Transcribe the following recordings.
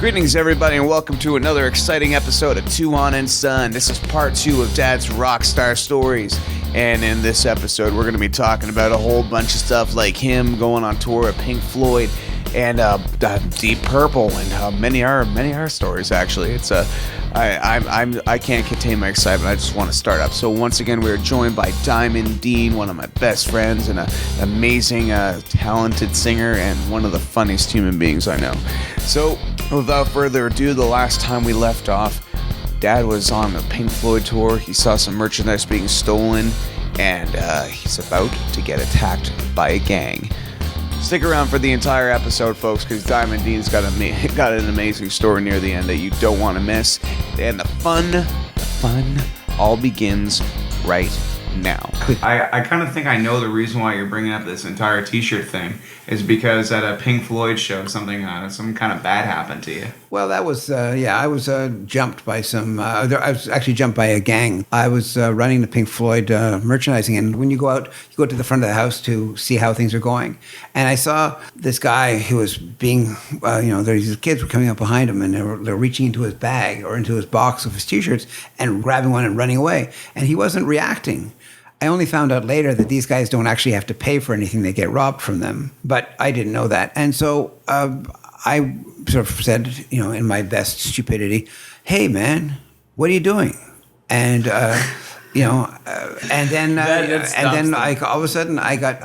Greetings, everybody, and welcome to another exciting episode of Tuhon and Son. This is part 2 of Dad's Rockstar stories. And in this episode, we're going to be talking about a whole bunch of stuff like him going on tour with Pink Floyd and Deep Purple and many are stories, actually. It's I can't contain my excitement. I just want to start up. So once again, we're joined by Diamond Dean, one of my best friends and an amazing, talented singer and one of the funniest human beings I know. So without further ado, the last time we left off, Dad was on the Pink Floyd tour. He saw some merchandise being stolen, and he's about to get attacked by a gang. Stick around for the entire episode, folks, because Diamond Dean's got an amazing story near the end that you don't want to miss. And the fun all begins right now. I kind of think I know the reason why you're bringing up this entire t-shirt thing is because at a Pink Floyd show, some kind of bad happened to you. Well, that was, I was jumped by I was actually jumped by a gang. I was running the Pink Floyd merchandising, and when you go out, you go to the front of the house to see how things are going. And I saw this guy who was being, these kids were coming up behind him, and they're reaching into his bag or into his box of his t-shirts and grabbing one and running away. And he wasn't reacting. I only found out later that these guys don't actually have to pay for anything. They get robbed from them. But I didn't know that. And so I sort of said, in my best stupidity, "Hey, man, what are you doing?" And, and then all of a sudden I got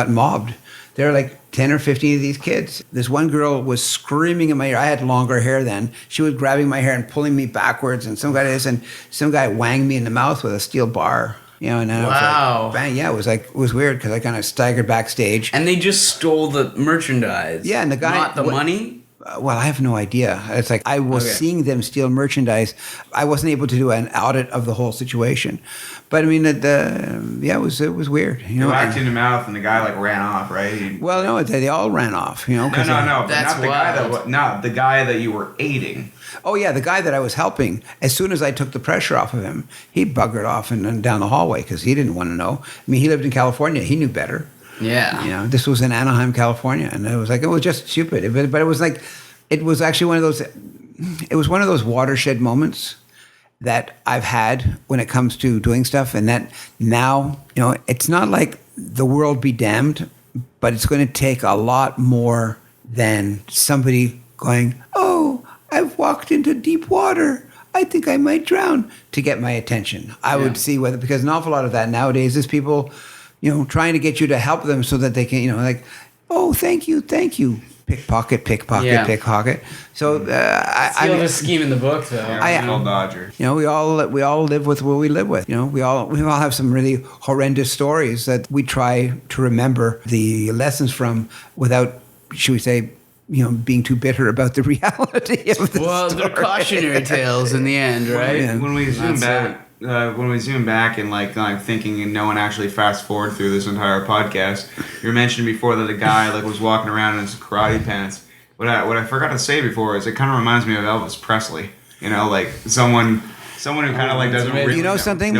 mobbed. There are like 10 or 50 of these kids. This one girl was screaming in my ear. I had longer hair then. She was grabbing my hair and pulling me backwards, and some guy whanged me in the mouth with a steel bar. And then wow. I was like, bang, yeah, it was weird because I kind of staggered backstage. And they just stole the merchandise. Yeah, and the guy... Not the money? Well, I have no idea. It's like I was seeing them steal merchandise. I wasn't able to do an audit of the whole situation. But I mean, it was weird. You whacked in the mouth, and the guy ran off, right? Well, no, they all ran off. No. That's Not the guy that you were aiding. Oh yeah, the guy that I was helping. As soon as I took the pressure off of him, he buggered off and down the hallway because he didn't want to know. I mean, he lived in California. He knew better. Yeah. This was in Anaheim, California, and it was just stupid. But it was actually one of those watershed moments that I've had when it comes to doing stuff, and that now, it's not like the world be damned, but it's going to take a lot more than somebody going, "Oh, I've walked into deep water. I think I might drown," to get my attention. I would see because an awful lot of that nowadays is people, trying to get you to help them so that they can, "Oh, thank you. Pickpocket. So Steal the scheme in the book, though. Dodger. we all live with what we live with. We all have some really horrendous stories that we try to remember the lessons from without, should we say, being too bitter about the reality of the Well, story. they're cautionary tales in the end, right? When we zoom back and thinking and no one actually fast forward through this entire podcast, you mentioned before that a guy was walking around in his karate pants. What I forgot to say before is it kind of reminds me of Elvis Presley. Someone who kind of doesn't really know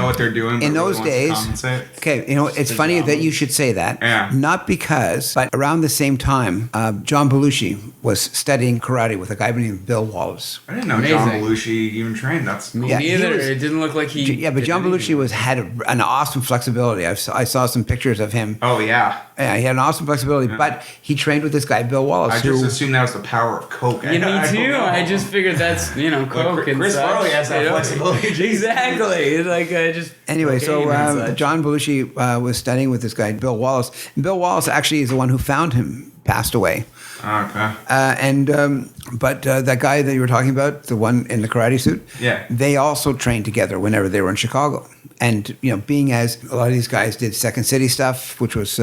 what they're doing. In those days, okay, it's funny that you should say that. Yeah. Not because, but around the same time, John Belushi was studying karate with a guy named Bill Wallace. I didn't know John Belushi even trained. That's me neither. It didn't look like he. Yeah, but John Belushi had an awesome flexibility. I saw some pictures of him. Oh yeah. Yeah, he had an awesome flexibility, but he trained with this guy Bill Wallace. I just assumed that was the power of Coke. Yeah, me too. I just figured that's Coke and Chris Farley has that flexibility. Exactly. Anyway, so John Belushi was studying with this guy Bill Wallace. And Bill Wallace actually is the one who found him, passed away. Okay. But that guy that you were talking about, the one in the karate suit, they also trained together whenever they were in Chicago. And, being as a lot of these guys did Second City stuff, which was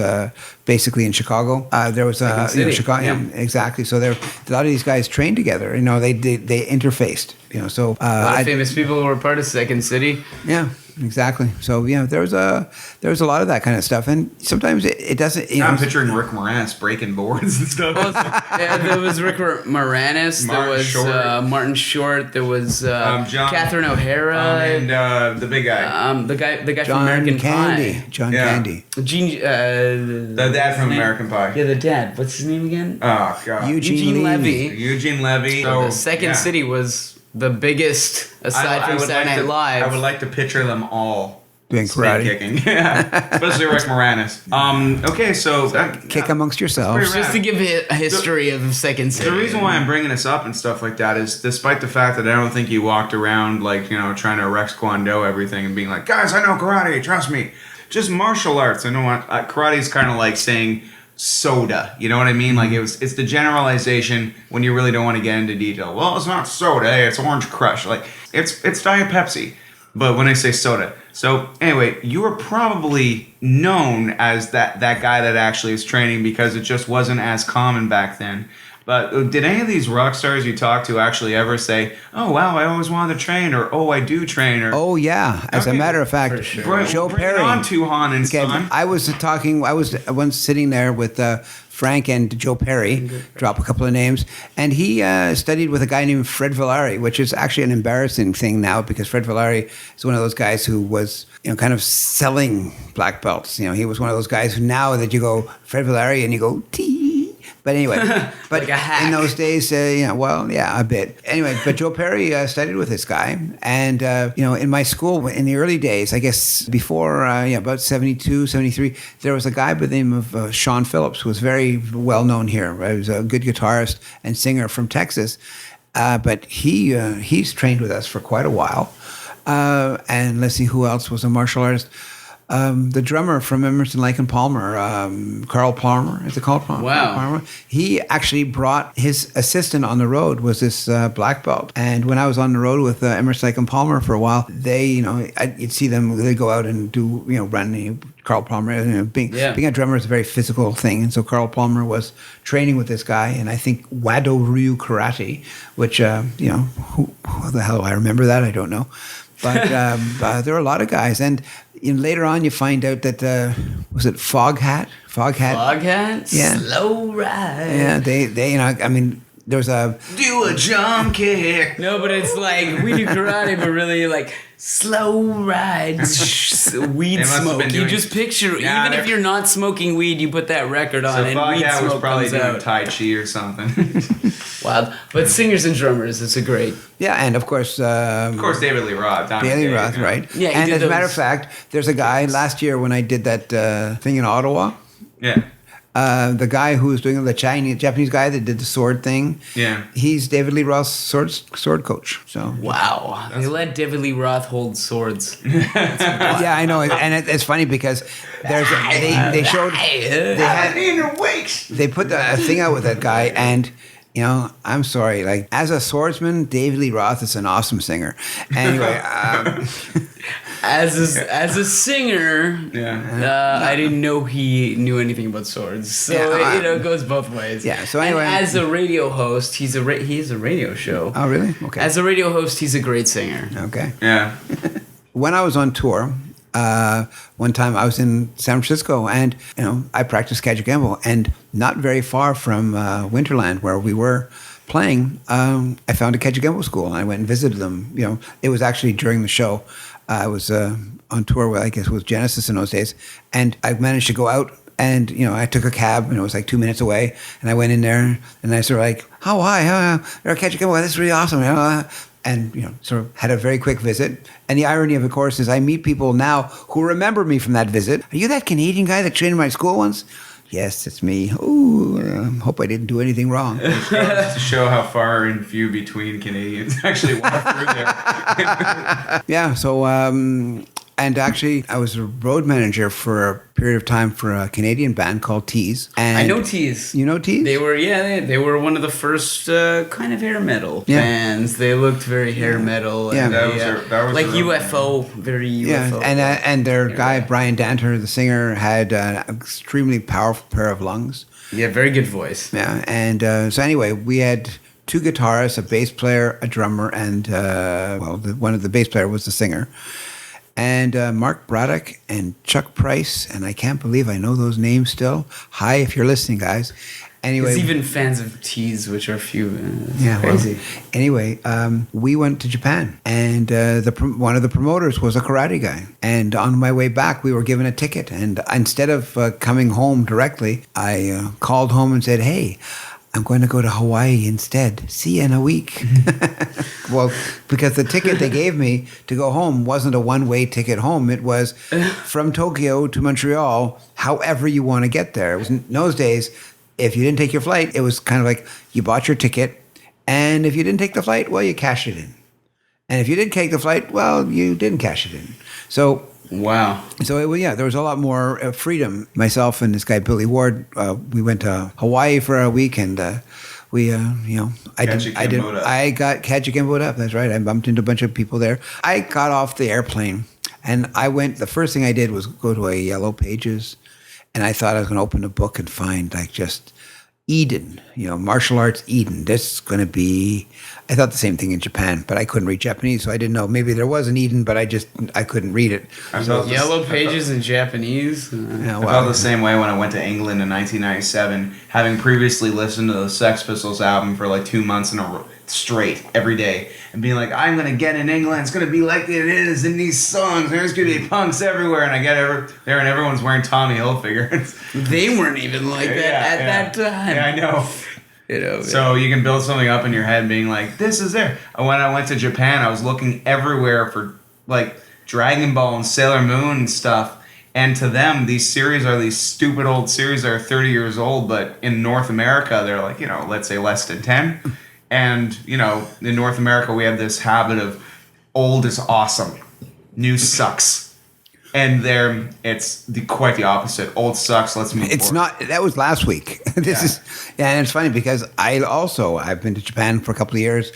basically in Chicago, there was Chicago. Yeah. Exactly. So a lot of these guys trained together. They interfaced. So a lot of famous people were part of Second City. Yeah. Exactly. So there was a lot of that kind of stuff, and sometimes it doesn't. I'm picturing Rick Moranis breaking boards and stuff. There was Rick Moranis Moranis. There Martin was Short. Martin Short. There was John- Catherine O'Hara. and the big guy. the guy John from American Candy. Pie. John Yeah. Candy. Gene, The dad from American Pie. Yeah, the dad. What's his name again? Oh god. Eugene Levy. Eugene Levy. So the So, Second yeah. City was the biggest aside from would Saturday Night Live. I would like to picture them all Doing speed karate. kicking. Yeah, especially Rick Moranis. Okay, so Kick amongst yourselves. pretty Just to give it a history of Second City. the reason why I'm bringing this up and stuff like that is, despite the fact that I don't think you walked around like, you know, trying to Rex Kwon Do everything and being like, guys, I know karate, trust me. Just martial arts. I know what karate is kind of like saying soda. You know what I mean? Like it's the generalization when you really don't want to get into detail. Well, it's not soda. Hey, it's Orange Crush. Like it's Diet Pepsi. But when I say soda. So anyway, you were probably known as that guy that actually is training because it just wasn't as common back then. But did any of these rock stars you talked to actually ever say, "Oh wow, I always wanted to train," or "Oh, I do train," or Oh yeah, as a Okay. matter of fact, Joe bring it Perry. on, Tuhon and Okay, Son. I was once sitting there with Frank and Joe Perry, drop a couple of names, and he studied with a guy named Fred Villari, which is actually an embarrassing thing now because Fred Villari is one of those guys who was, you know, kind of selling black belts. You know, he was one of those guys who now that you go Fred Villari and you go tee. But anyway, but Like a hack. in those days, a bit. Anyway, but Joe Perry studied with this guy, and you know, in my school in the early days, I guess before about 72, 73, there was a guy by the name of Sean Phillips, who was very well known here. Right? He was a good guitarist and singer from Texas, but he's trained with us for quite a while. And let's see who else was a martial artist. The drummer from Emerson, Lake and Palmer, Carl Palmer, is it called Palmer? Wow. Palmer? He actually brought his assistant on the road, was this black belt. And when I was on the road with Emerson, Lake and Palmer for a while, they, you know, you'd see them, they'd go out and do, you know, run. Carl Palmer, you know, being a drummer is a very physical thing. And so Carl Palmer was training with this guy, and I think Wado Ryu Karate, which, you know, who the hell I remember that? I don't know. But there are a lot of guys. And later on, you find out that, was it Foghat? Foghat? Yeah. Slow ride. Yeah, they, you know, I mean, there's a... Do a jump kick. No, but it's like we do karate, but really like slow ride, weed must have smoke. been You doing- just picture, Yeah, even if they're- you're not smoking weed, you put that record on So and weed Foghat was smoke probably comes doing out. Tai Chi or something. Wild. But singers and drummers, it's a great. Yeah, and of course... Of course, David Lee Roth. Diamond Bailey Dave, Roth, you know. right? Yeah, he and did as a matter of those- fact, there's a guy last year when I did that thing in Ottawa. Yeah. The guy who was doing the Japanese guy that did the sword thing. Yeah. He's David Lee Roth's sword coach. So Wow. They let David Lee Roth hold swords. yeah, I know, and it's funny because they showed they put a thing out with that guy, and you know, I'm sorry, like as a swordsman, David Lee Roth is an awesome singer. Anyway. As a singer, Yeah. I didn't know he knew anything about swords. So Yeah, you know, it goes both ways. Yeah, so anyway- and as a radio host, he has a radio show. Oh, really? Okay. As a radio host, he's a great singer. Okay. Yeah. When I was on tour, one time I was in San Francisco, and you know, I practiced Kajukenbo, and not very far from Winterland, where we were playing, I found a Kajukenbo school, and I went and visited them. You know, it was actually during the show. I was on tour with, I guess it was Genesis in those days, and I managed to go out, and you know, I took a cab, and it was like 2 minutes away, and I went in there, and I sort of like, "Oh, hi, Kajukenbo, this is really awesome." And you know, sort of had a very quick visit. And the irony of course, is I meet people now who remember me from that visit. Are you that Canadian guy that trained in my school once? Yes, it's me. Ooh, hope I didn't do anything wrong. To show how far and few between Canadians actually walk through there. Yeah, so, and actually, I was a road manager for a period of time for a Canadian band called Tease. And I know Tease. You know Tease? They were one of the first kind of hair metal bands. They looked very hair metal. Yeah. And That was like their own UFO, very UFO. Yeah, and their guy, Brian Danter, the singer, had an extremely powerful pair of lungs. Yeah, very good voice. Yeah, and so anyway, we had 2 guitarists, a bass player, a drummer, and one of the bass player was the singer. And Mark Braddock and Chuck Price, and I can't believe I know those names still. Hi, if you're listening, guys. Anyway, There's even fans of teas, which are few. It's yeah, crazy. well, anyway, we went to Japan, and one of the promoters was a karate guy. And on my way back, we were given a ticket. And instead of coming home directly, I called home and said, "Hey, I'm going to go to Hawaii instead. See you in a week." Well, because the ticket they gave me to go home wasn't a one-way ticket home. It was from Tokyo to Montreal, however you want to get there. It was in those days, if you didn't take your flight, it was kind of like you bought your ticket, and if you didn't take the flight, well, you cashed it in. And if you did take the flight, well, you didn't cash it in. So Wow. So there was a lot more freedom. Myself and this guy Billy Ward, we went to Hawaii for a week, and we, I got Kajikimbo up. That's right. I bumped into a bunch of people there. I got off the airplane, and I went. The first thing I did was go to a Yellow Pages, and I thought I was going to open a book and find like just Eden, martial arts Eden. This is going to be. I thought the same thing in Japan, but I couldn't read Japanese, so I didn't know. Maybe there was an Eden, but I couldn't read it. Yellow Pages in Japanese. I felt the same way when I went to England in 1997, having previously listened to the Sex Pistols album for like 2 months straight every day, and being like, I'm gonna get in England. It's gonna be like it is in these songs. There's gonna be punks everywhere, and I get there, and everyone's wearing Tommy Hilfiger. They weren't even like that at that time. Yeah, I know. So you can build something up in your head being like, this is there. When I went to Japan, I was looking everywhere for like Dragon Ball and Sailor Moon and stuff. And to them, these series are these stupid old series that are 30 years old. But in North America, they're like, let's say less than 10. And, in North America, we have this habit of old is awesome. New sucks. And there, it's quite the opposite. Old sucks. Let's move It's forward. not. That was last week. And it's funny because I've been to Japan for a couple of years,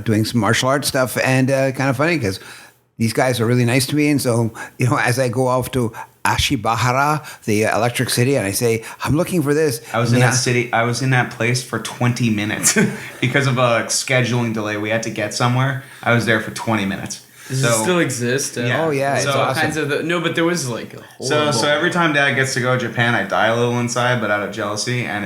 doing some martial arts stuff, and kind of funny because these guys are really nice to me. And so, as I go off to Ashibahara, the electric city, and I say, I'm looking for this. I was in that city. I was in that place for 20 minutes because of a scheduling delay. We had to get somewhere. I was there for 20 minutes. Does it still exist? Yeah. Oh yeah, So it's all awesome. kinds of but there was like a horrible. So every time Dad gets to go to Japan, I die a little inside, but out of jealousy. And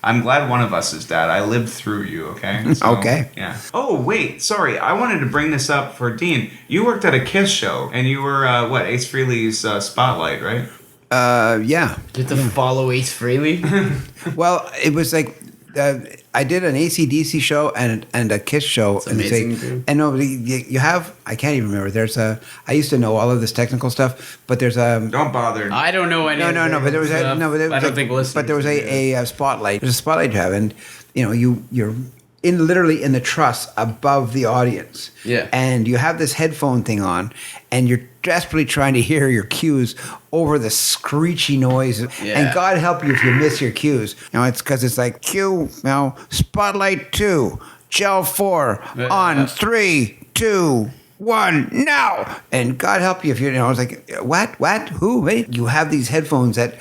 I'm glad one of us is Dad. I lived through you. Okay. So, Okay. Yeah. Oh wait, sorry. I wanted to bring this up for Dean. You worked at a Kiss show, and you were Ace Frehley's spotlight, right? Yeah. Did to follow Ace Frehley? Well, it was like I did an AC/DC show and a Kiss show. That's amazing, dude. And you have, I can't even remember. I used to know all of this technical stuff, but there's a. Don't bother. I don't know any. No, but there was I don't think listeners. But there was a spotlight. There's a spotlight you have, and you're literally in the truss above the audience. Yeah. And you have this headphone thing on, and you're desperately trying to hear your cues over the screechy noise. Yeah. And God help you if you miss your cues. It's because it's like cue, spotlight 2, gel 4, on 3, 2, 1, now. And God help you if I was like, what, who, wait. You have these headphones that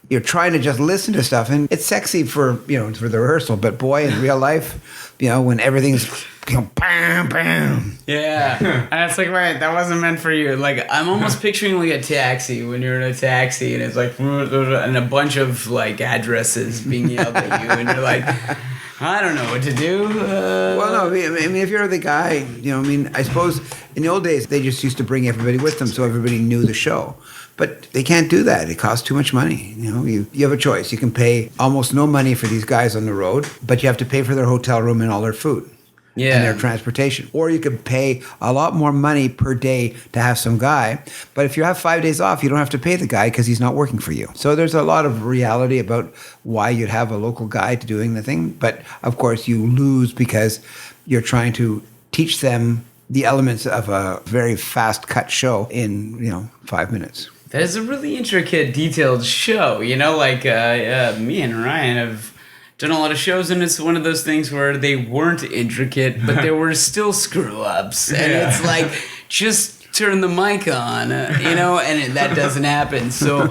you're trying to just listen to stuff, and it's sexy for for the rehearsal, but boy, in real life, when everything's bam, bam. Yeah, and it's like, right, that wasn't meant for you. Like, I'm almost picturing like a taxi when you're in a taxi, and it's like, and a bunch of like addresses being yelled at you, and you're like, I don't know what to do. Well, no, I mean, if you're the guy, I suppose in the old days they just used to bring everybody with them, so everybody knew the show. But they can't do that. It costs too much money. You have a choice. You can pay almost no money for these guys on the road, but you have to pay for their hotel room and all their food. Yeah. And their transportation. Or you could pay a lot more money per day to have some guy. But if you have 5 days off, you don't have to pay the guy because he's not working for you. So there's a lot of reality about why you'd have a local guy doing the thing. But of course, you lose because you're trying to teach them the elements of a very fast cut show in 5 minutes. That is a really intricate, detailed show. Like me and Ryan have done a lot of shows, and it's one of those things where they weren't intricate, but there were still screw-ups. And it's like, just turn the mic on, and that doesn't happen. So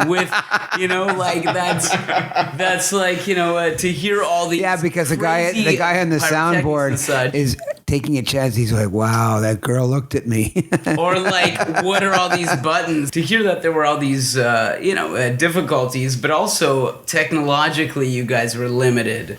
with, like that's like, to hear all these because the guy on the pyrotechnics soundboard and such. is taking a chance. He's like, wow, that girl looked at me. Or like, what are all these buttons? To hear that there were all these, difficulties, but also technologically, you guys were limited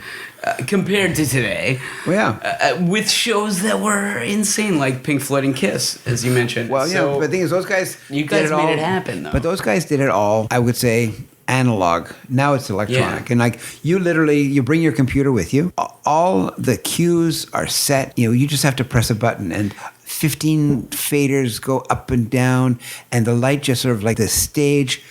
compared to today. Well, yeah. With shows that were insane, like Pink Floyd and Kiss, as you mentioned. Well, yeah, but the thing is, those guys You did guys it made all, it happen, though. But those guys did it all, I would say, analog. Now it's electronic. Yeah. And like you bring your computer with you. All the cues are set. You just have to press a button and 15 faders go up and down, and the light just sort of like the stage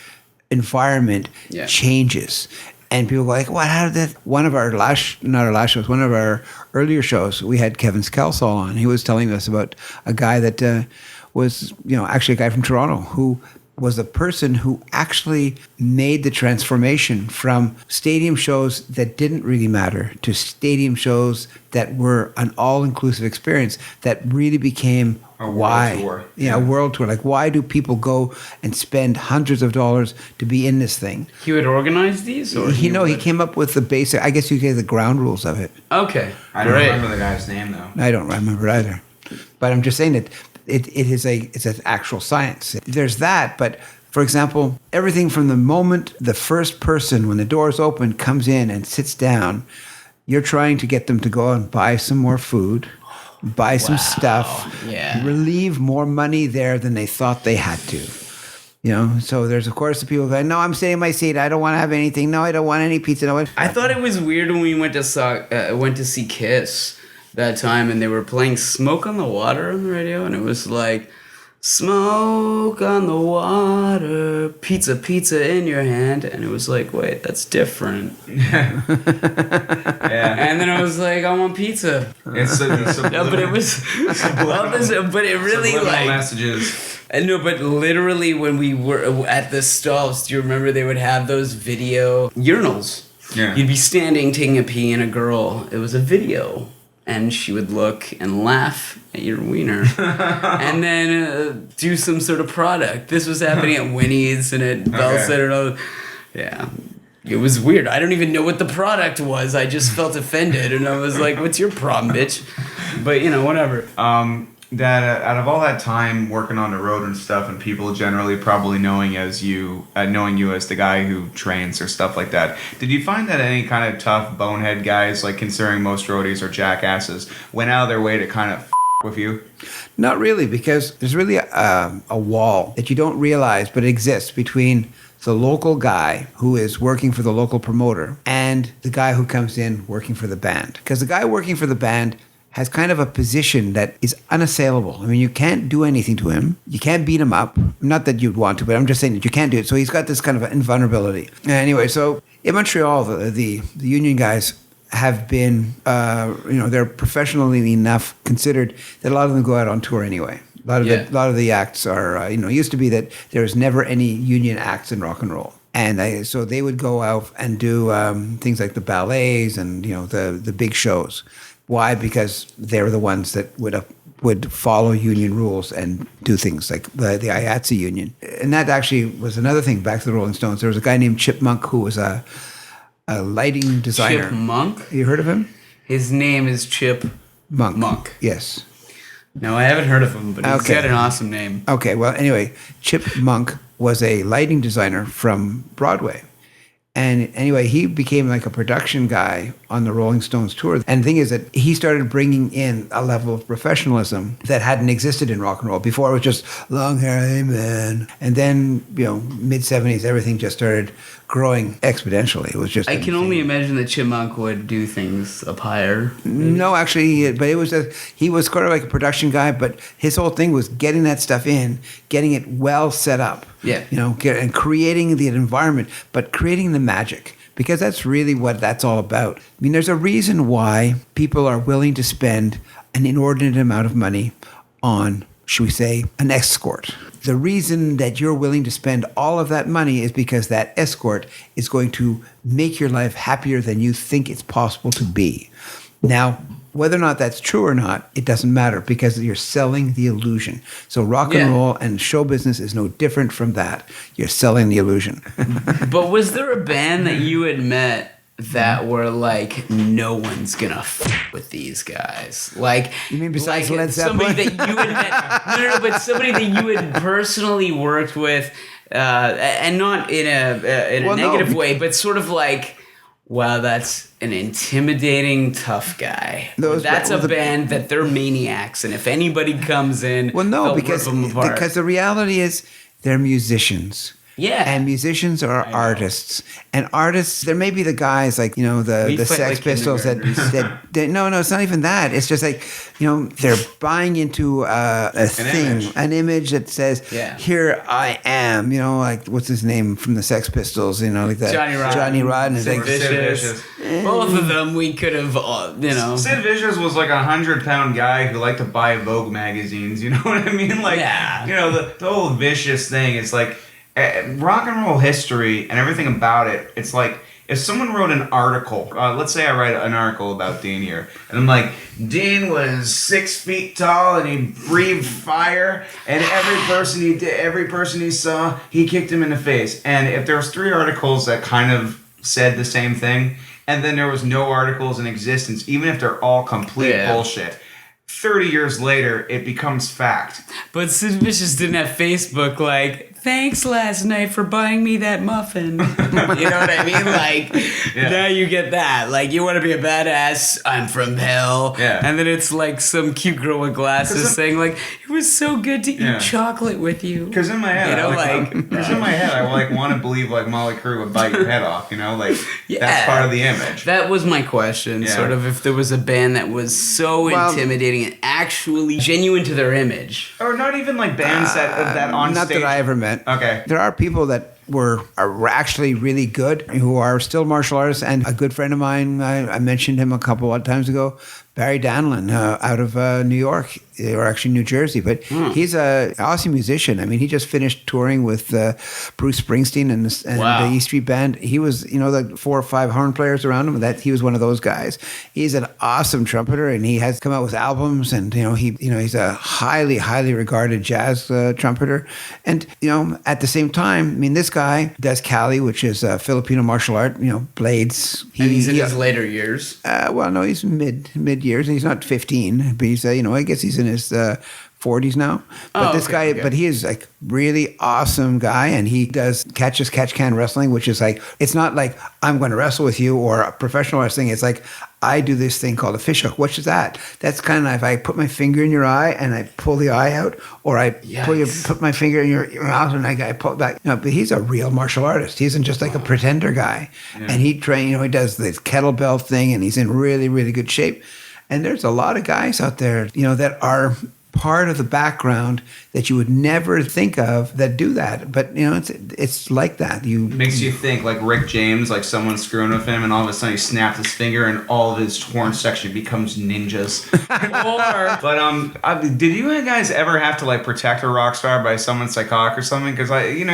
environment changes. And people go like, "What? How did that?" One of our not our last shows, one of our earlier shows, we had Kevin Skelsall on. He was telling us about a guy that was, actually a guy from Toronto who was the person who actually made the transformation from stadium shows that didn't really matter to stadium shows that were an all-inclusive experience that really became A world why. tour. Yeah, a world tour. Like, why do people go and spend hundreds of dollars to be in this thing? He would organize these? Or He would- came up with the basic, I guess you could say the ground rules of it. Okay. I don't Great. remember the guy's name though. I don't remember either. But I'm just saying that it's an actual science. There's that, but for example, everything from the moment the first person, when the doors open, comes in and sits down, you're trying to get them to go and buy some more food, buy some stuff, Yeah. relieve more money there than they thought they had to. So there's of course the people going, no, I'm sitting in my seat. I don't want to have anything. No, I don't want any pizza. No, I thought it was weird when we went to see Kiss that time, and they were playing "Smoke on the Water" on the radio, and it was like, "Smoke on the water, pizza, pizza in your hand," and it was like, wait, that's different. Yeah. And then I was like, I want pizza. It's No, but it was, but it really like. messages. No, but literally when we were at the stalls, do you remember they would have those video urinals? Yeah. You'd be standing taking a pee, and a girl, it was a video, and she would look and laugh at your wiener and then do some sort of product. This was happening at Winnie's and at Bell Center. And all. Yeah. It was weird. I don't even know what the product was. I just felt offended, and I was like, what's your problem, bitch? But, whatever. That out of all that time working on the road and stuff, and people generally probably knowing you as the guy who trains or stuff like that, did you find that any kind of tough bonehead guys, like considering most roadies are jackasses, went out of their way to kind of with you? Not really, because there's really a wall that you don't realize, but it exists between the local guy who is working for the local promoter and the guy who comes in working for the band. Because the guy working for the band has kind of a position that is unassailable. I mean, you can't do anything to him. You can't beat him up. Not that you'd want to, but I'm just saying that you can't do it. So he's got this kind of invulnerability. Anyway, so in Montreal, the union guys have been, they're professionally enough considered that a lot of them go out on tour anyway. A lot of the acts are, it used to be that there was never any union acts in rock and roll. And so they would go out and do things like the ballets and, the big shows. Why? Because they're the ones that would follow union rules and do things like the IATSE union. And that actually was another thing, back to the Rolling Stones. There was a guy named Chip Monk who was a lighting designer. Chip Monk? You heard of him? His name is Chip Monk. Yes. No, I haven't heard of him, but he's got an awesome name. Okay, well, anyway, Chip Monk was a lighting designer from Broadway. And anyway, he became like a production guy on the Rolling Stones tour. And the thing is that he started bringing in a level of professionalism that hadn't existed in rock and roll. Before it was just long hair, hey man. And then, mid-70s, everything just started growing exponentially. It was just I can only imagine that Chipmunk would do things up higher. No, actually, but it was he was sort of like a production guy, but his whole thing was getting that stuff in, getting it well set up. Yeah. And creating the environment, but creating the magic, because that's really what that's all about. I mean, there's a reason why people are willing to spend an inordinate amount of money on, should we say, an escort. The reason that you're willing to spend all of that money is because that escort is going to make your life happier than you think it's possible to be. Now, whether or not that's true or not, it doesn't matter, because you're selling the illusion. So rock and roll and show business is no different from that. You're selling the illusion. But was there a band that you had met that were like, no one's gonna with these guys. Like, You mean besides like Led somebody Zeppelin? that you had no, but somebody that you had personally worked with, and not in a Well, no, negative bec- way, but sort of like, wow, that's an intimidating tough guy. That's a band that they're maniacs, and if anybody comes in, Well, no, they'll because rip them apart. because the reality is they're musicians. Yeah. And musicians are artists. And artists, there may be the guys like, the We Sex fight like Pistols that no, it's not even that. It's just like, they're buying into a thing, an image that says, here I am, like, what's his name from the Sex Pistols, like that. Johnny Rotten. Is like, Sid Vicious. Both of them we could have, Sid Vicious was like a 100-pound guy who liked to buy Vogue magazines, you know what I mean? Like, the whole Vicious thing is like, rock and roll history and everything about it, it's like if someone wrote an article, let's say I write an article about Dean here, and I'm like, Dean was 6 feet tall and he breathed fire, and every person he saw, he kicked him in the face. And if there was 3 articles that kind of said the same thing, and then there was no articles in existence, even if they're all complete bullshit, 30 years later, it becomes fact. But Sid Vicious didn't have Facebook like, thanks last night for buying me that muffin. You know what I mean? Like, now you get that. Like, you want to be a badass, I'm from hell. Yeah. And then it's like some cute girl with glasses saying like, it was so good to eat chocolate with you. Because in my head, I want to believe like Molly Crew would bite your head off, like, that's part of the image. That was my question, sort of, if there was a band that was so intimidating and actually genuine to their image. Or not even like bands that on not stage. that I ever met. Okay. There are people that are actually really good, who are still martial artists, and a good friend of mine, I mentioned him a couple of times ago, Barry Danlin, out of New York, or actually New Jersey, but he's an awesome musician. I mean, he just finished touring with Bruce Springsteen and the E Street Band. He was, the 4 or 5 horn players around him. He was one of those guys. He's an awesome trumpeter, and he has come out with albums. And he's a highly, highly regarded jazz trumpeter. And at the same time, I mean, this guy does Kali, which is Filipino martial art. Blades. And he's in his later years. Well, no, he's mid years, and he's not 15, but he's I guess he's in his 40s now. But but he is like really awesome guy, and he does catch-can wrestling, which is like, it's not like I'm going to wrestle with you or a professional wrestling. It's like, I do this thing called a fish hook. Which is that? That's kind of if I put my finger in your eye and I pull the eye out, or I put my finger in your mouth and I pull it back. No, but he's a real martial artist. He isn't just like a pretender guy. Yeah. And he he does this kettlebell thing, and he's in really, really good shape. And there's a lot of guys out there, that are part of the background that you would never think of that do that. But, it's like that. Makes you think, like Rick James, like someone's screwing with him, and all of a sudden he snaps his finger and all of his torn section becomes ninjas. But did you guys ever have to like protect a rock star by someone's psychotic or something? Because the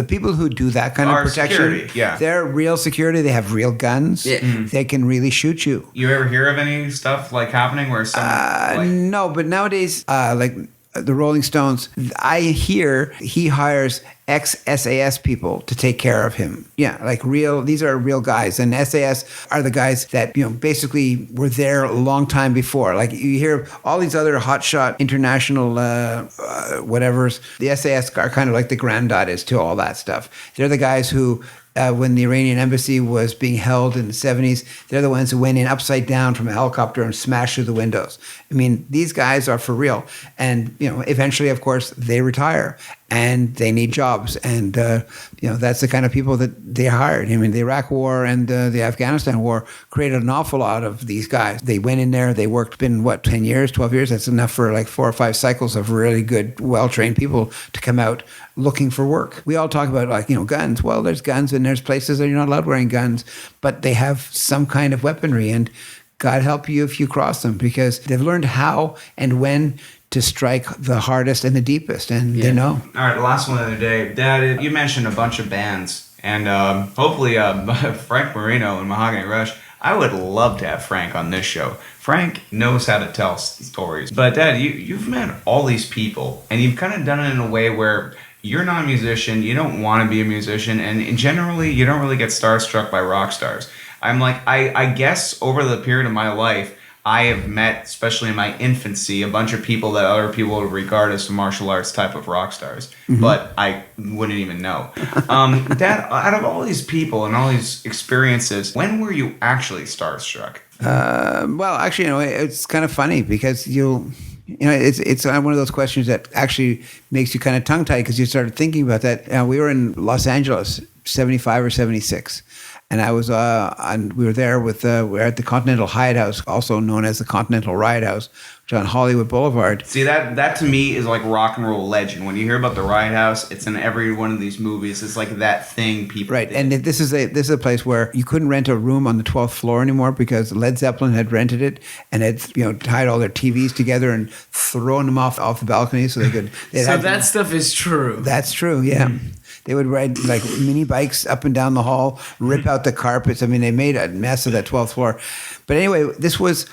people who do that kind of protection, security, they're real security. They have real guns. Yeah. They can really shoot you. You ever hear of any stuff like happening where someone no, but nowadays, like the Rolling Stones, I hear he hires ex-SAS people to take care of him. Yeah, like these are real guys. And SAS are the guys that, basically were there a long time before. Like you hear all these other hotshot international whatevers. The SAS are kind of like the granddaughters to all that stuff. They're the guys who, when the Iranian embassy was being held in the 70s, they're the ones who went in upside down from a helicopter and smashed through the windows. I mean, these guys are for real. And, eventually, of course, they retire and they need jobs. And, that's the kind of people that they hired. I mean, the Iraq War and the Afghanistan War created an awful lot of these guys. They went in there, they worked, 10 years, 12 years. That's enough for like 4 or 5 cycles of really good, well-trained people to come out looking for work. We all talk about guns. Well, there's guns and there's places that you're not allowed wearing guns, but they have some kind of weaponry, and God help you if you cross them, because they've learned how and when to strike the hardest and the deepest, and they know. All right, the last one of the day. Dad, you mentioned a bunch of bands, and hopefully Frank Marino and Mahogany Rush. I would love to have Frank on this show. Frank knows how to tell stories. But Dad, you've met all these people, and you've kind of done it in a way where you're not a musician, you don't want to be a musician, and generally you don't really get starstruck by rock stars. I'm like, I guess over the period of my life, I have met, especially in my infancy, a bunch of people that other people would regard as martial arts type of rock stars, but I wouldn't even know. Dad, out of all these people and all these experiences, when were you actually starstruck? Well, actually, it's kind of funny because it's one of those questions that actually makes you kind of tongue-tied because you started thinking about that. We were in Los Angeles, 75 or 76. And I was, we were there we were at the Continental Hyatt House, also known as the Continental Riot House, which is on Hollywood Boulevard. See, that to me is like rock and roll legend. When you hear about the Riot House, it's in every one of these movies. It's like that thing people Right, did. and this is a place where you couldn't rent a room on the 12th floor anymore because Led Zeppelin had rented it and had tied all their TVs together and thrown them off the balcony so they could. So that stuff is true. That's true, yeah. They would ride like mini bikes up and down the hall, rip out the carpets. I mean, they made a mess of that 12th floor. But anyway, this was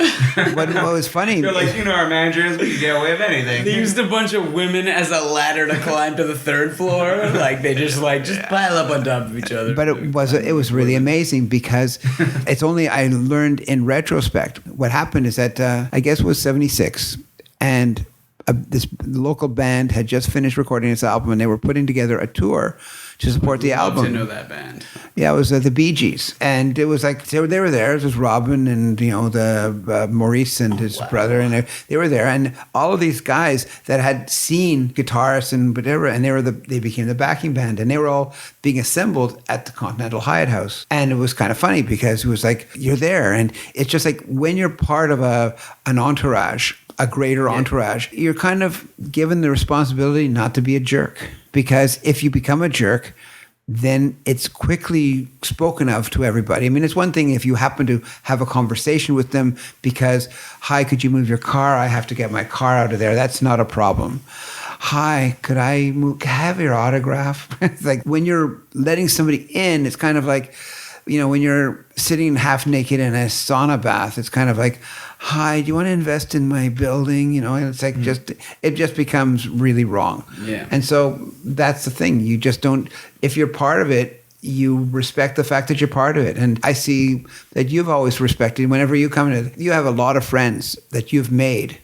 what was funny. You're like, our managers, we can get away with anything. They used a bunch of women as a ladder to climb to the third floor. Like they just pile up on top of each other. But it was really amazing because it's only I learned in retrospect. What happened is that I guess it was 76 and this local band had just finished recording this album and they were putting together a tour to support the album. To know that band. Yeah, it was the Bee Gees. And it was like, they were there. It was Robin and, the Maurice and his brother. And they were there. And all of these guys that had seen guitarists and whatever, and they became the backing band. And they were all being assembled at the Continental Hyatt House. And it was kind of funny because it was like, you're there. And it's just like when you're part of an entourage, a greater entourage, you're kind of given the responsibility not to be a jerk. Because if you become a jerk, then it's quickly spoken of to everybody. I mean, it's one thing if you happen to have a conversation with them because, hi, could you move your car? I have to get my car out of there. That's not a problem. Hi, could I have your autograph? It's like when you're letting somebody in, it's kind of like, when you're sitting half naked in a sauna bath, it's kind of like, hi, do you want to invest in my building? And it's like it just becomes really wrong. Yeah. And so that's the thing. You just don't, if you're part of it, you respect the fact that you're part of it. And I see that you've always respected whenever you come to, you have a lot of friends that you've made.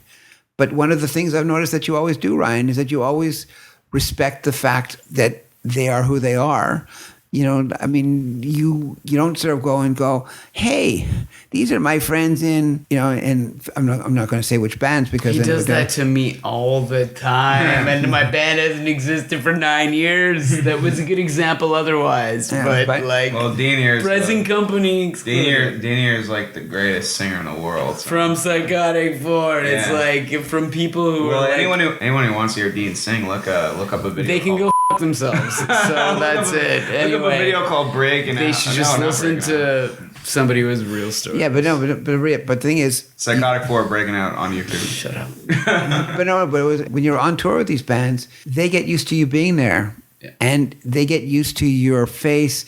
But one of the things I've noticed that you always do, Ryan, is that you always respect the fact that they are who they are. I mean, you don't sort of go and go, hey, these are my friends in, and I'm not going to say which bands because he does that to me all the time, and my band hasn't existed for 9 years. That was a good example, otherwise. Yeah, but Dean Ear's present company. Dean Ear is like the greatest singer in the world. So. From Psychotic Ford, it's like from people who. Well, are anyone who wants to hear Dean sing, look up a video. They can go themselves. So that's it. Anyway, look up a video called "Breaking Out." They should just listen to somebody who has real stories. Yeah, but the thing is, Psychotic 4 Breaking Out on YouTube. Shut up. but it was when you're on tour with these bands, they get used to you being there, and they get used to your face,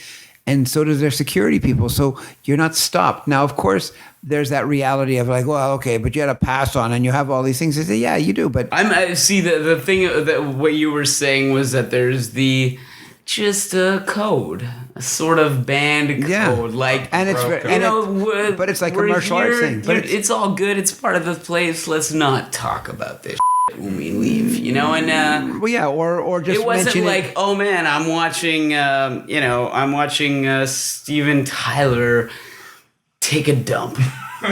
and so does their security people. So you're not stopped. Now, of course, there's that reality of like, well, okay, but you had a pass on, and you have all these things. I say, yeah, you do, but I see the thing that what you were saying was that there's just a code, a sort of band code, and it's but it's like a martial arts thing. But it's all good. It's part of the place. Let's not talk about this when we leave, and well, yeah, or just it wasn't like, it. Oh man, I'm watching, Steven Tyler take a dump.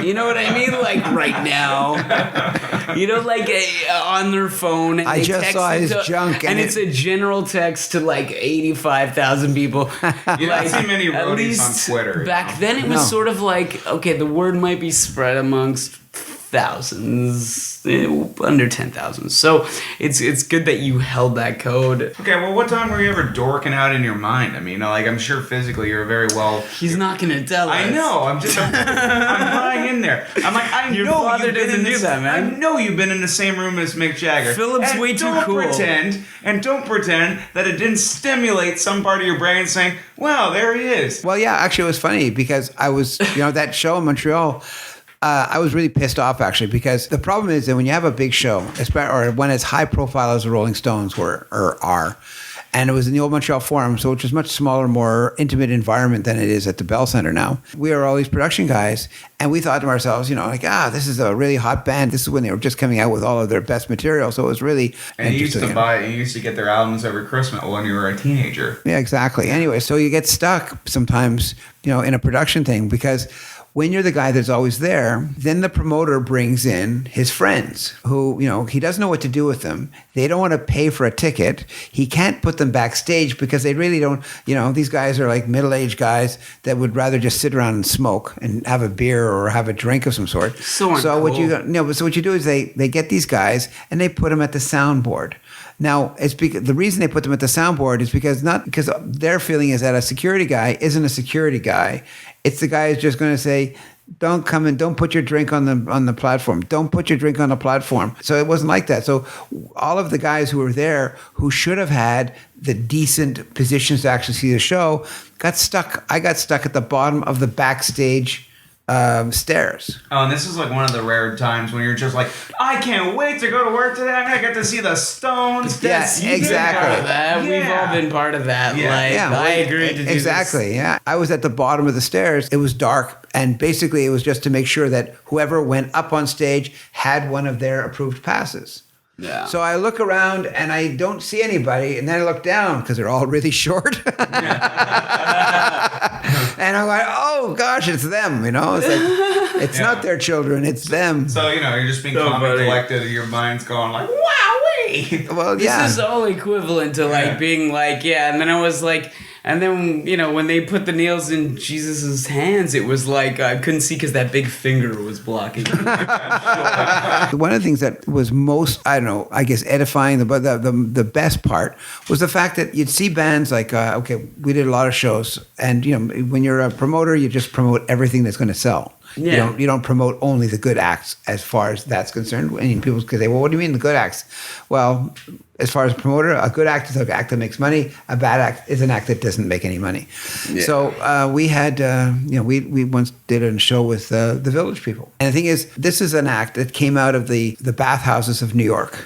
You know what I mean? Like right now, on their phone. And I just saw his junk, and it's a general text to like 85,000 people. You don't see many roadies on Twitter. Back then, it was sort of like, okay, the word might be spread amongst thousands, under 10,000. So it's good that you held that code. Okay, well, what time were you ever dorking out in your mind? I mean, I'm sure physically you're very well. He's not gonna tell us. I know. I'm lying in there. I'm like, Your know father you've been doesn't in do this, that, man. I know you've been in the same room as Mick Jagger. Philip's way too cool. Don't pretend that it didn't stimulate some part of your brain saying, "Wow, there he is." Well, yeah, actually, it was funny because I was, that show in Montreal. I was really pissed off actually because the problem is that when you have a big show, or when as high profile as the Rolling Stones are, And it was in the old Montreal Forum, so which is much smaller, more intimate environment than it is at the Bell Center now. We were all these production guys, and we thought to ourselves, this is a really hot band. This is when they were just coming out with all of their best material, so it was really And you interesting. used to get their albums every Christmas when you were a teenager. Yeah, exactly. Anyway, so you get stuck sometimes, in a production thing because when you're the guy that's always there, then the promoter brings in his friends who, he doesn't know what to do with them. They don't want to pay for a ticket. He can't put them backstage because they really don't, these guys are like middle-aged guys that would rather just sit around and smoke and have a beer or have a drink of some sort. So what you do is they get these guys and they put them at the soundboard. Now, it's because the reason they put them at the soundboard is because not because their feeling is that a security guy isn't a security guy. It's the guy who's just going to say, "Don't come and don't put your drink on the platform. Don't put your drink on the platform." So it wasn't like that. So all of the guys who were there who should have had the decent positions to actually see the show got stuck. I got stuck at the bottom of the backstage stairs. Oh, and this is like one of the rare times when you're just like, I can't wait to go to work today. I'm gonna get to see the Stones. Yeah, That's exactly. Part of that. Yeah. We've all been part of that. Yeah. I agreed to do exactly. this. Yeah, I was at the bottom of the stairs. It was dark, and basically it was just to make sure that whoever went up on stage had one of their approved passes. Yeah. So I look around and I don't see anybody, and then I look down because they're all really short. And I'm like, oh gosh, it's them. It's like it's not their children, it's them. So you're just being So calm and funny. collected, and your mind's going like, wowee. Well, This yeah. is all equivalent to like being like, and then I was like, and then when they put the nails in Jesus's hands, it was like I couldn't see because that big finger was blocking. One of the things that was most, I don't know, I guess edifying, the best part was the fact that you'd see bands like, we did a lot of shows, and when you're a promoter, you just promote everything that's going to sell. Yeah. You don't promote only the good acts as far as that's concerned. And people could say, well, what do you mean the good acts? Well, as far as a promoter, a good act is an act that makes money. A bad act is an act that doesn't make any money. Yeah. So we had, we once did a show with the Village People. And the thing is, this is an act that came out of the bathhouses of New York.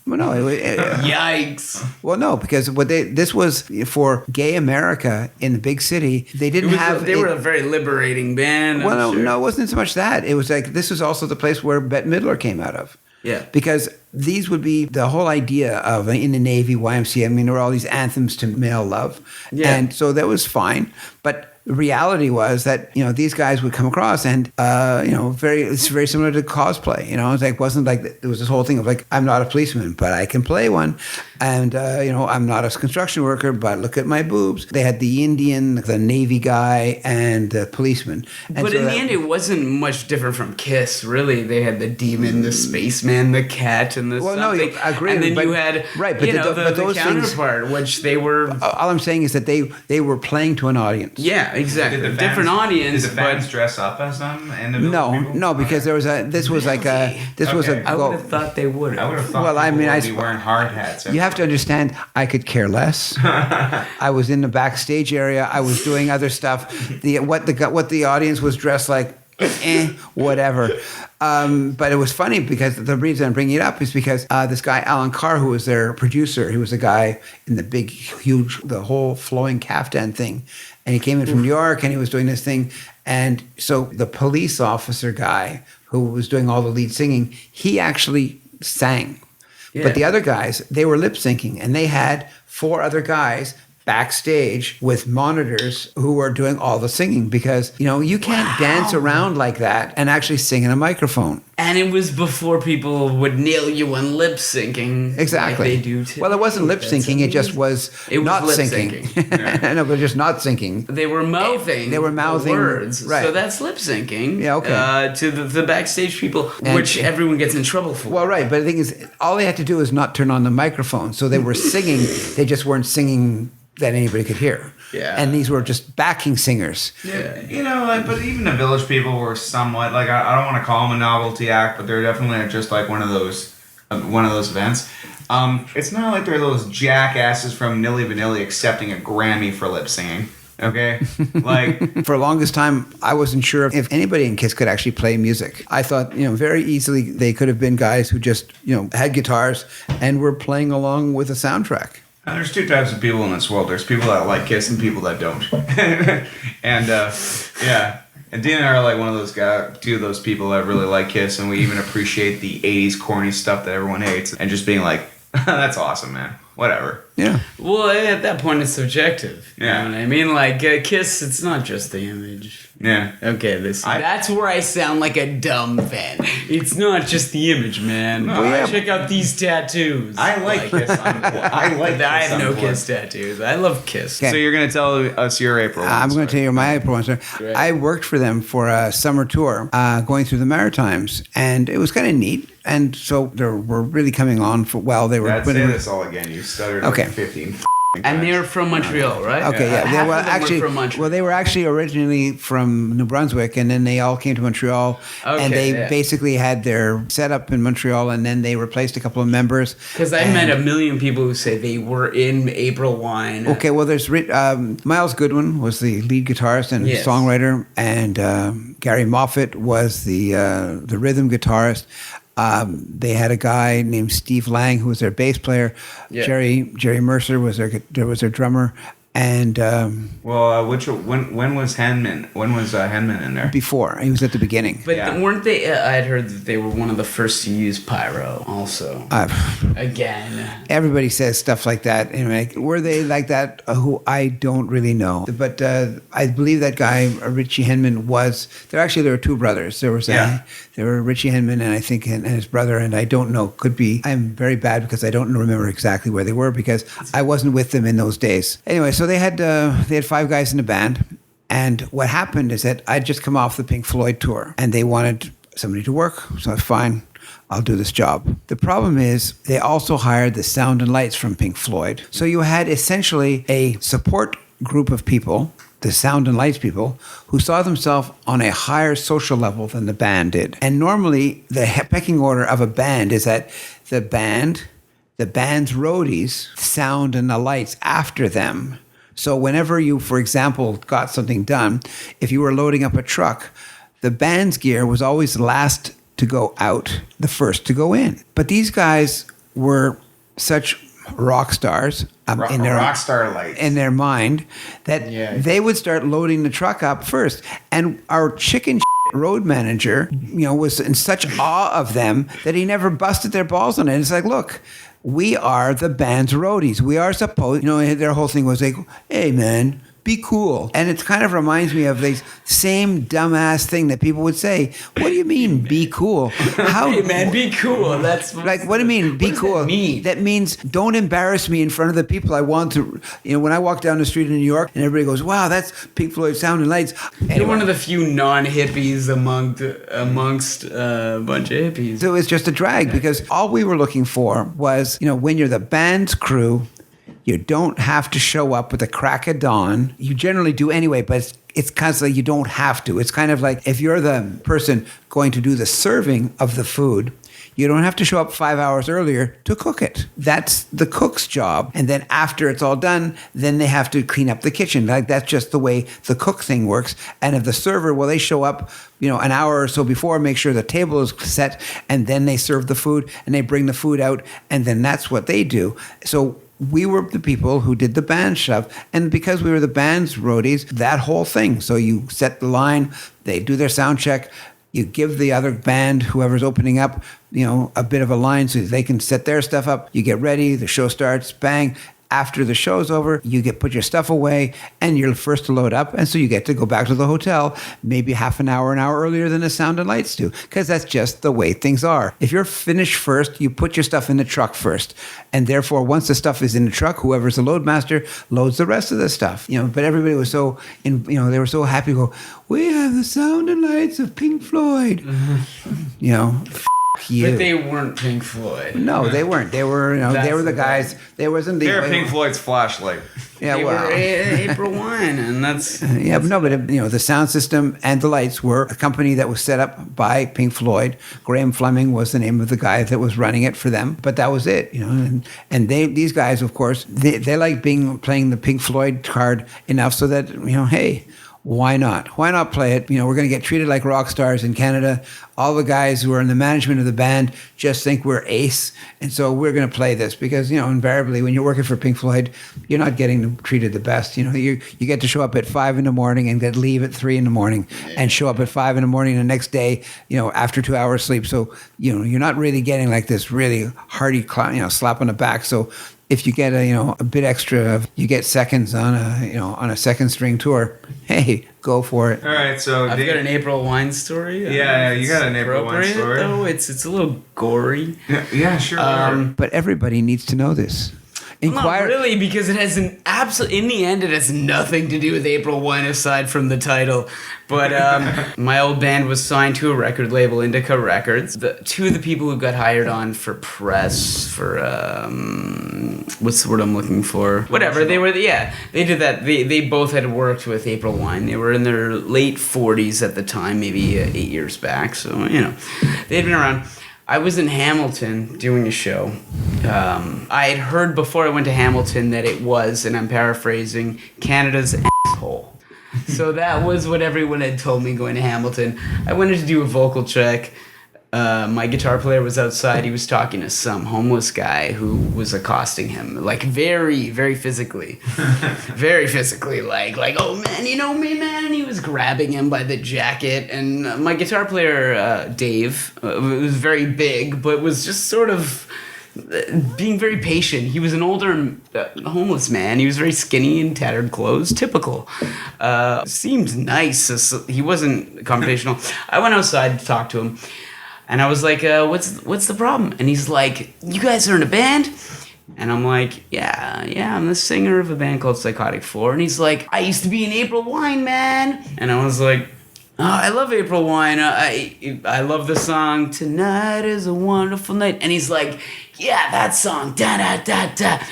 Well, no, Yikes! well, no, because this was for gay America in the big city. They didn't have. They were a very liberating band. Well, I'm sure. no, it wasn't so much that. It was like this was also the place where Bette Midler came out of. Yeah. Because these would be the whole idea of in the Navy, YMCA. I mean, there were all these anthems to male love, and so that was fine. But the reality was that these guys would come across and it's very similar to cosplay. It's like wasn't like there was this whole thing of like I'm not a policeman but I can play one, and I'm not a construction worker but look at my boobs. They had the Indian, the Navy guy, and the policeman. And But so in the end, it wasn't much different from Kiss, really. They had the demon, the spaceman, the cat, and the Well, no, something. I agree, And then but- you had, right, but the those things- counterpart, which they were... all I'm saying is that they were playing to an audience. Yeah, exactly. Different audience, Did the fans but... dress up as them? And the Village People? No, because there was this was like a Okay. I would have thought they would I would have. have thought Well, I people mean, would be wearing hard hats. You have to understand, I could care less. I was in the backstage area. I was doing other stuff. What the audience was dressed like, whatever. But it was funny because the reason I'm bringing it up is because this guy Alan Carr, who was their producer, he was the guy in the big, huge, the whole flowing caftan thing, and he came in from New York and he was doing this thing, and so the police officer guy who was doing all the lead singing, he actually sang. Yeah. But the other guys, they were lip syncing, and they had 4 other guys backstage with monitors who were doing all the singing because you can't dance around like that and actually sing in a microphone. And it was before people would nail you on lip syncing. Exactly. Like they do today. Well, it wasn't lip syncing; it just was not lip syncing. syncing. No, but just not syncing. They were mouthing. They were mouthing, words. right. So that's lip syncing. Yeah, okay. To the backstage people, And- which everyone gets in trouble for. Well, right, but the thing is, all they had to do is not turn on the microphone, so they were singing. They just weren't singing that anybody could hear. Yeah. And these were just backing singers. Yeah, but even the Village People were somewhat like I don't want to call them a novelty act, but they're definitely just like one of those events. It's not like they're those jackasses from Nilly Vanilli accepting a Grammy for lip singing. Okay, like For the longest time, I wasn't sure if anybody in Kiss could actually play music. I thought, very easily they could have been guys who just, had guitars and were playing along with a soundtrack. There's two types of people in this world. There's people that like Kiss and people that don't. And yeah. And Dean and I are like one of those guys, two of those people that really like Kiss, and we even appreciate the 80s corny stuff that everyone hates, and just being like, that's awesome, man. Whatever. Yeah. Well, at that point, it's subjective. Yeah. You know what I mean? Like, Kiss, it's not just the image. Yeah. Okay, that's where I sound like a dumb fan. It's not just the image, man. Check out these tattoos. I like Kiss. I like Kiss. I have no on board. Kiss tattoos. I love Kiss. Okay. So you're going to tell us your April one I'm going to tell you my April one story. Great. I worked for them for a summer tour going through the Maritimes, and it was kind of neat. And so they were really coming on for, well, they were... Dad, say this all again. You stuttered Okay. like 15 And they're from Montreal, right? Okay, yeah. Half They were of them actually were from Montreal. well, they were actually originally from New Brunswick, and then they all came to Montreal, and Okay, they yeah. basically had their setup in Montreal, and then they replaced a couple of members. Because I met a million people who say they were in April Wine. Okay, well, there's Miles Goodwin was the lead guitarist and Yes. songwriter, and Gary Moffat was the rhythm guitarist. They had a guy named Steve Lang who was their bass player. Yeah. Jerry Mercer was their drummer, and Well, when was Henman? When was Henman in there? before he was at the beginning. But Yeah. weren't they? I had heard that they were one of the first to use pyro. Also, again, Everybody says stuff like that. Anyway, were they like that? Who I don't really know. But I believe that guy Richie Henman was. There were two brothers. There were Richie Henman and I think and his brother, and I don't know. Could be. I'm very bad because I don't remember exactly where they were because I wasn't with them in those days. Anyway, so they had 5 guys in the band. And what happened is that I'd just come off the Pink Floyd tour, and they wanted somebody to work. So I was fine. I'll do this job. The problem is they also hired the sound and lights from Pink Floyd. So you had essentially a support group of people, the sound and lights people, who saw themselves on a higher social level than the band did. And normally the pecking order of a band is that the band's roadies, sound and the lights after them. So whenever you, for example, got something done, if you were loading up a truck, the band's gear was always the last to go out, the first to go in. But these guys were such rock stars Rockstar lights. in their mind that they would start loading the truck up first. And our chicken road manager, was in such awe of them that he never busted their balls on it. It's like, look, we are the band's roadies. We are supposed, their whole thing was like, hey, man, be cool. And it kind of reminds me of the same dumbass thing that people would say. What do you mean, be cool? How, hey man, be cool. That's like, what do you mean, be cool? That mean? That means don't embarrass me in front of the people I want to. When I walk down the street in New York and everybody goes, wow, that's Pink Floyd Sound and Lights. You're one of the few non-hippies amongst a bunch of hippies. So it's just a drag because all we were looking for was, when you're the band's crew, you don't have to show up with the crack of dawn. You generally do anyway, but it's kind of like you don't have to. It's kind of like if you're the person going to do the serving of the food, you don't have to show up 5 hours earlier to cook it. That's the cook's job. And then after it's all done, then they have to clean up the kitchen. Like that's just the way the cook thing works. And if the server, well, they show up, an hour or so before, make sure the table is set, and then they serve the food and they bring the food out, and then that's what they do. So we were the people who did the band stuff. And because we were the band's roadies, that whole thing. So you set the line, they do their sound check, you give the other band, whoever's opening up, a bit of a line so they can set their stuff up. You get ready, the show starts, bang. After the show's over, you put your stuff away, and you're first to load up. And so you get to go back to the hotel maybe an hour earlier than the sound and lights do, because that's just the way things are. If you're finished first, you put your stuff in the truck first. And therefore, once the stuff is in the truck, whoever's the load master loads the rest of the stuff. But everybody was they were so happy to go, we have the sound and lights of Pink Floyd. Mm-hmm. You. But they weren't Pink Floyd. No, they weren't. They were, they were the guys. There wasn't the. They're Pink Floyd's flashlight. Yeah, They well, were April Wine, and that's yeah, but no, but the sound system and the lights were a company that was set up by Pink Floyd. Graham Fleming was the name of the guy that was running it for them. But that was it, and these guys, of course, they like playing the Pink Floyd card enough so that hey. why not? Why not play it? We're going to get treated like rock stars in Canada. All the guys who are in the management of the band just think we're ace. And so we're going to play this because, invariably when you're working for Pink Floyd, you're not getting treated the best. You get to show up at 5 a.m. and get leave at 3 a.m. and show up at 5 a.m. the next day, after 2 hours sleep. So, you're not really getting like this really hearty, slap on the back. So if you get a bit extra, you get seconds on a second string tour. Hey, go for it. All right, so I've got an April Wine story. Yeah, you got an April Wine Appropriate, story. though. It's a little gory. Yeah, sure. But everybody needs to know this. Not really, because it has in the end, it has nothing to do with April Wine aside from the title. But my old band was signed to a record label, Indica Records. Two of the people who got hired on for press, for what's the word I'm looking for? Whatever, they did that. They both had worked with April Wine. They were in their late 40s at the time, maybe 8 years back. So, they had been around. I was in Hamilton doing a show. I had heard before I went to Hamilton that it was, and I'm paraphrasing, Canada's asshole. So that was what everyone had told me going to Hamilton. I wanted to do a vocal check. My guitar player was outside. He was talking to some homeless guy who was accosting him, like very, very physically. Very physically, like, oh man, you know me, man? And he was grabbing him by the jacket. And my guitar player, Dave, was very big, but was just sort of being very patient. He was an older homeless man. He was very skinny and tattered clothes, typical. Seemed nice. He wasn't confrontational. I went outside to talk to him. And I was like, what's the problem? And he's like, you guys are in a band? And I'm like, yeah, I'm the singer of a band called Psychotic 4. And he's like, I used to be in April Wine, man. And I was like, oh, I love April Wine. I love the song, Tonight is a Wonderful Night. And he's like, yeah, that song, da-da-da-da.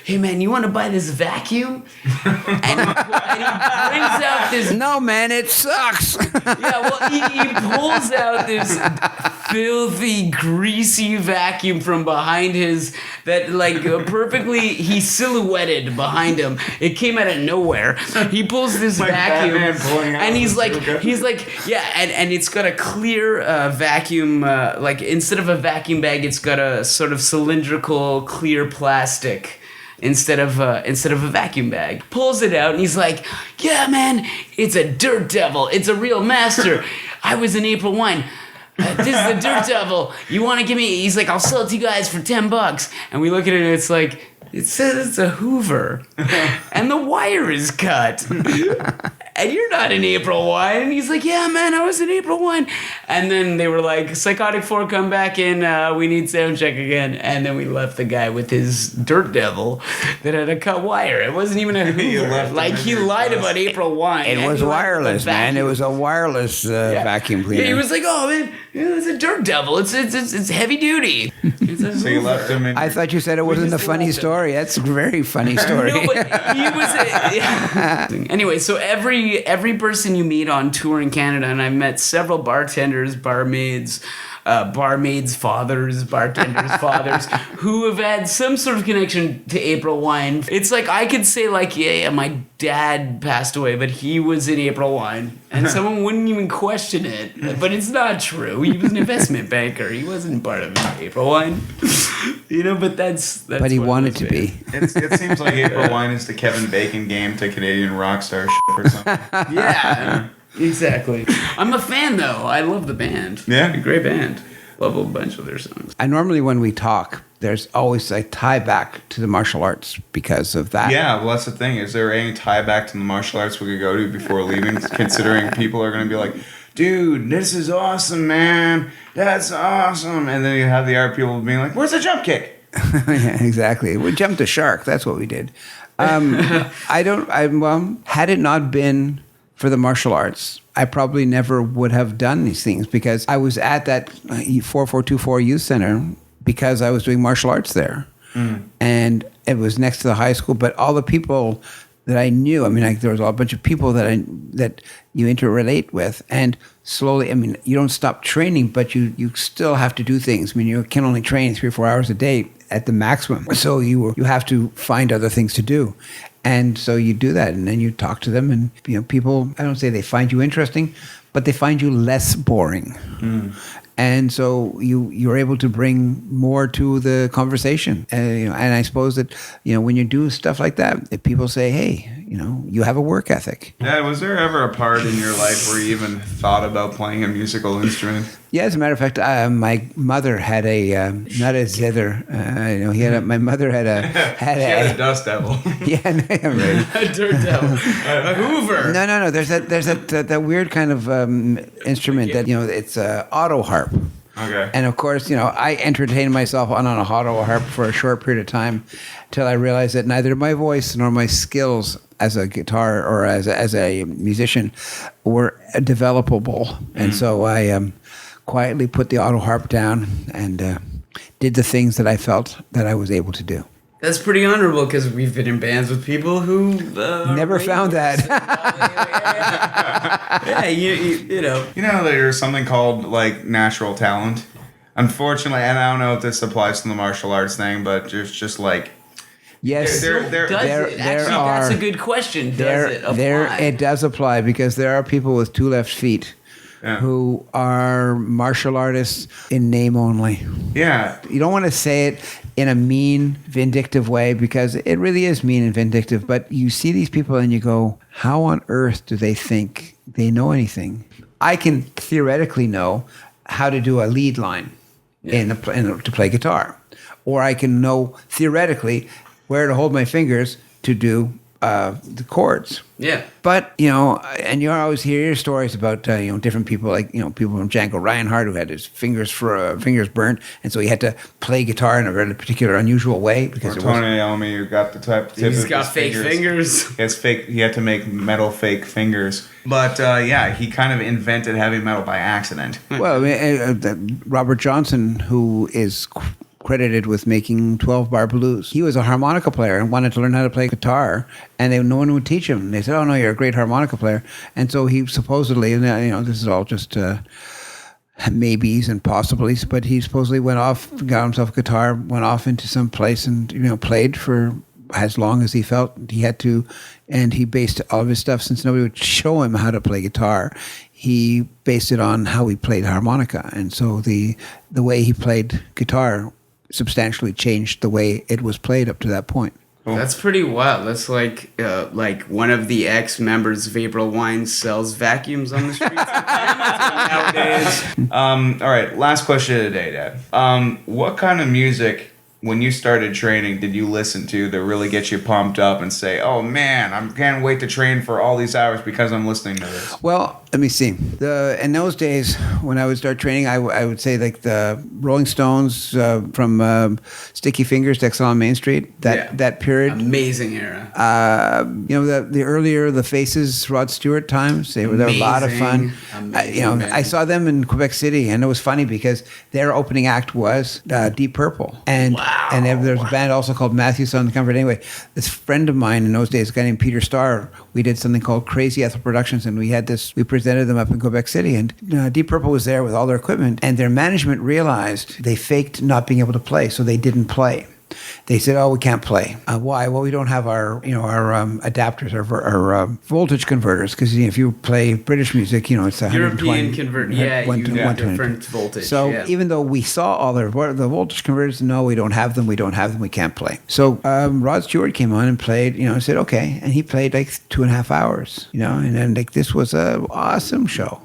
Hey man, you want to buy this vacuum? And he brings out this... No man, it sucks. Yeah, well, he pulls out this filthy, greasy vacuum from behind perfectly, he silhouetted behind him. It came out of nowhere. He pulls this vacuum, and he's like, yeah, and it's got a clear vacuum, instead of a vacuum bag, it's got a sort of cylindrical, clear plastic. Instead of a vacuum bag. Pulls it out and he's like, yeah man, it's a Dirt Devil. It's a real master. I was in April Wine. This is the Dirt Devil. You want to give me... He's like, I'll sell it to you guys for $10. And we look at it and it's like, it says it's a Hoover. And the wire is cut. And you're not in April Wine. And he's like, yeah, man, I was in April Wine. And then they were like, Psychotic 4, come back in. We need sound check again. And then we left the guy with his Dirt Devil that had a cut wire. It wasn't even a Hoover. He lied about April Wine. It was wireless, man. It was a wireless vacuum cleaner. Yeah, he was like, oh, man, it's a Dirt Devil. It's heavy duty. So you left him in... I thought you said it wasn't a funny story. That's a very funny story. No, but he was anyway, so every person you meet on tour in Canada, and I've met several bartenders, barmaids, fathers, bartenders' fathers, who have had some sort of connection to April Wine. It's like I could say yeah, my dad passed away, but he was in April Wine, and someone wouldn't even question it. But it's not true. He was an investment banker. He wasn't part of April Wine. But that's but he wanted to be. It seems like April Wine is the Kevin Bacon game to Canadian Rockstars or something. Yeah. Exactly. I'm a fan, though. I love the band. Yeah. A great band. Love a bunch of their songs. I normally, when we talk, there's always a tie back to the martial arts because of that. Yeah, well, that's the thing. Is there any tie back to the martial arts we could go to before leaving, considering people are going to be like, dude, this is awesome, man. That's awesome. And then you have the art people being like, where's the jump kick? Yeah, exactly. We jumped a shark. That's what we did. Had it not been for the martial arts, I probably never would have done these things because I was at that 4424 Youth Center because I was doing martial arts there. And it was next to the high school, but all the people that I knew, there was a bunch of people that you interrelate with, and slowly, you don't stop training, but you still have to do things. You can only train 3 or 4 hours a day at the maximum. So you have to find other things to do. And so you do that, and then you talk to them, and people. I don't say they find you interesting, but they find you less boring. And so you're able to bring more to the conversation. And I suppose that when you do stuff like that, if people say, "Hey, you have a work ethic." Yeah, was there ever a part in your life where you even thought about playing a musical instrument? Yeah, as a matter of fact, my mother had not a zither. My mother had a She had a dust devil. Yeah, right. A dirt devil. A Hoover. No. There's that weird kind of instrument that it's a auto harp. Okay. And of course, I entertained myself on a auto harp for a short period of time, till I realized that neither my voice nor my skills as a guitar or as a musician were developable, and so I quietly put the auto harp down and did the things that I felt that I was able to do. That's pretty honorable because we've been in bands with people who Never found that. Yeah, you know. There's something called like natural talent. Unfortunately, and I don't know if this applies to the martial arts thing, but there's just like Yes, Does it? Actually, that's a good question. Does it apply? It does apply, because there are people with two left feet who are martial artists in name only. Yeah. You don't want to say it in a mean, vindictive way, because it really is mean and vindictive. But you see these people and you go, how on earth do they think they know anything? I can theoretically know how to do a lead line to play guitar. Or I can know theoretically where to hold my fingers to do the chords. Yeah. But, and you always hear stories about, different people, like, people from Django Reinhardt who had his fingers burnt, and so he had to play guitar in a really particular, unusual way. Because or Tony Iommi, who got the tip He's of got his fake fingers. He had to make metal fake fingers. But, he kind of invented heavy metal by accident. Well, Robert Johnson, who is credited with making 12-bar blues. He was a harmonica player and wanted to learn how to play guitar, and no one would teach him. They said, "Oh no, you're a great harmonica player." And so he supposedly, and this is all just maybes and possibilities, but he supposedly went off, got himself a guitar, went off into some place, and played for as long as he felt he had to, and he based all of his stuff, since nobody would show him how to play guitar, he based it on how he played harmonica. And so the way he played guitar substantially changed the way it was played up to that point. That's pretty wild. That's like one of the ex-members of April Wines sells vacuums on the streets nowadays. All right, last question of the day, Dad. What kind of music, when you started training, did you listen to that really get you pumped up and say, "Oh man, I can't wait to train for all these hours because I'm listening to this"? Well, let me see. In those days, when I would start training, I would say like the Rolling Stones, from Sticky Fingers to Exile on Main Street. That period, amazing era. The earlier the Faces, Rod Stewart times, they were a lot of fun. I saw them in Quebec City, and it was funny because their opening act was Deep Purple, and there's a band also called Matthews on the Comfort. Anyway, this friend of mine in those days, a guy named Peter Starr, we did something called Crazy Ethel Productions, and we presented them up in Quebec City, and Deep Purple was there with all their equipment, and their management realized they faked not being able to play, so they didn't play. They said, "Oh, we can't play." Why? Well, we don't have our adapters, our voltage converters, because if you play British music, it's 120. European converter. Yeah, you have different voltage. So even though we saw all the voltage converters, no, we don't have them. We can't play. So Rod Stewart came on and played. Said okay, and he played like 2.5 hours. And then this was an awesome show.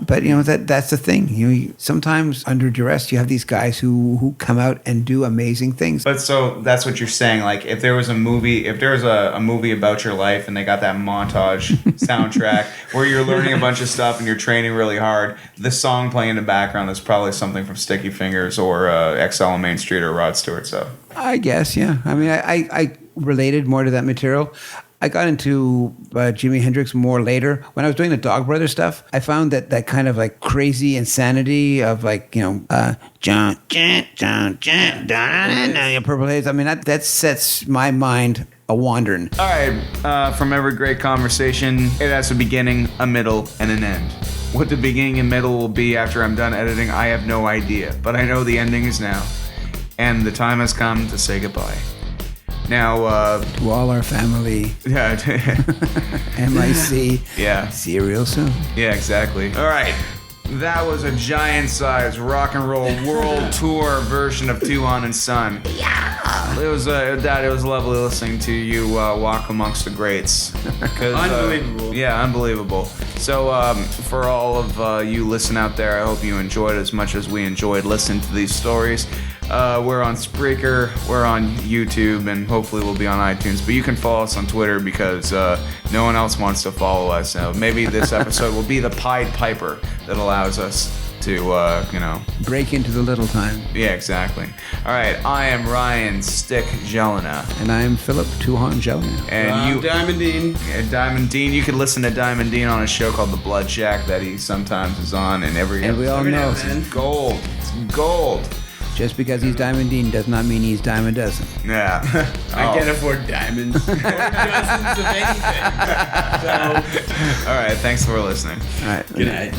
But that's the thing. You sometimes under duress, you have these guys who come out and do amazing things. But so that's what you're saying. Like if there was a movie about your life and they got that montage soundtrack where you're learning a bunch of stuff and you're training really hard, the song playing in the background is probably something from Sticky Fingers or XL on Main Street or Rod Stewart. So I guess, yeah. I mean, I related more to that material. I got into Jimi Hendrix more later. When I was doing the Dog Brother stuff, I found that kind of like crazy insanity of like, John, Purple Haze. I mean, that sets my mind a-wandering. All right, from every great conversation, it has a beginning, a middle, and an end. What the beginning and middle will be after I'm done editing, I have no idea. But I know the ending is now. And the time has come to say goodbye. Now, To all our family, yeah, MIC. yeah, See you real soon. yeah, exactly. All right. That was a giant-sized rock and roll world tour version of Tuhon and Son. Yeah, it was Dad. It was lovely listening to you walk amongst the greats. 'Cause, Unbelievable. Yeah, unbelievable. So for all of you listen out there, I hope you enjoyed as much as we enjoyed listening to these stories. We're on Spreaker, we're on YouTube, and hopefully we'll be on iTunes. But you can follow us on Twitter because no one else wants to follow us. So maybe this episode will be the Pied Piper that allows us to, Break into the little time. yeah, exactly. All right, I am Ryan Stick Jelena. And I'm Philip Tuhon Jelena. And you, Diamond Dean. Diamond Dean, you can listen to Diamond Dean on a show called The Blood Jack that he sometimes is on, and every And we all Every now know, and then. gold. It's gold. just because he's Diamond Dean does not mean he's dime a dozen. Yeah. I Oh. can't afford diamonds or dozens of anything. So, All right, thanks for listening. All right. good night.